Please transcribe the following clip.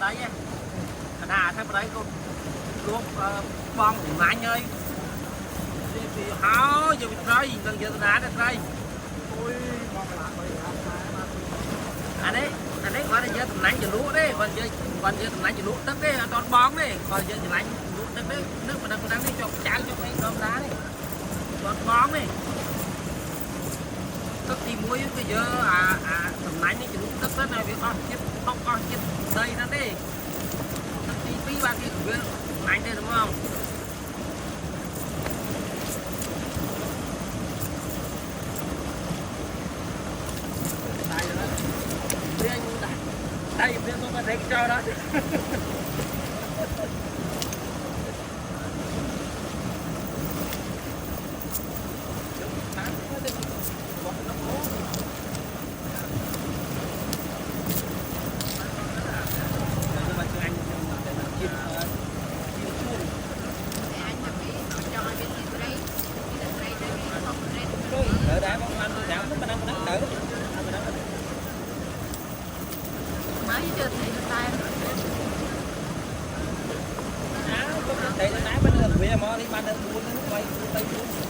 đấy nhé thà thêm đấy cô luôn bong mạnh ơi thì háo giờ bị rơi lần giờ đá được đây anh ấy gọi là giờ tầm nãy giờ lúa đấy còn giờ tầm nãy giờ lúa tất đấy toàn bón đấy còn giờ tầm nãy lúa tất đấy nước mà đang đi cho cháo cho mấy cơm đá đấy toàn bón đấy tất thì muối bây giờ tầm nãy này lúa tất đấy này bị không con chết đây nó đi tất thì phí ba cái của anh đây đúng không đây bên tôi mà thấy cái trò đó Đây nó nãy bên đường về mà đi ban đêm buôn nó quay tay buôn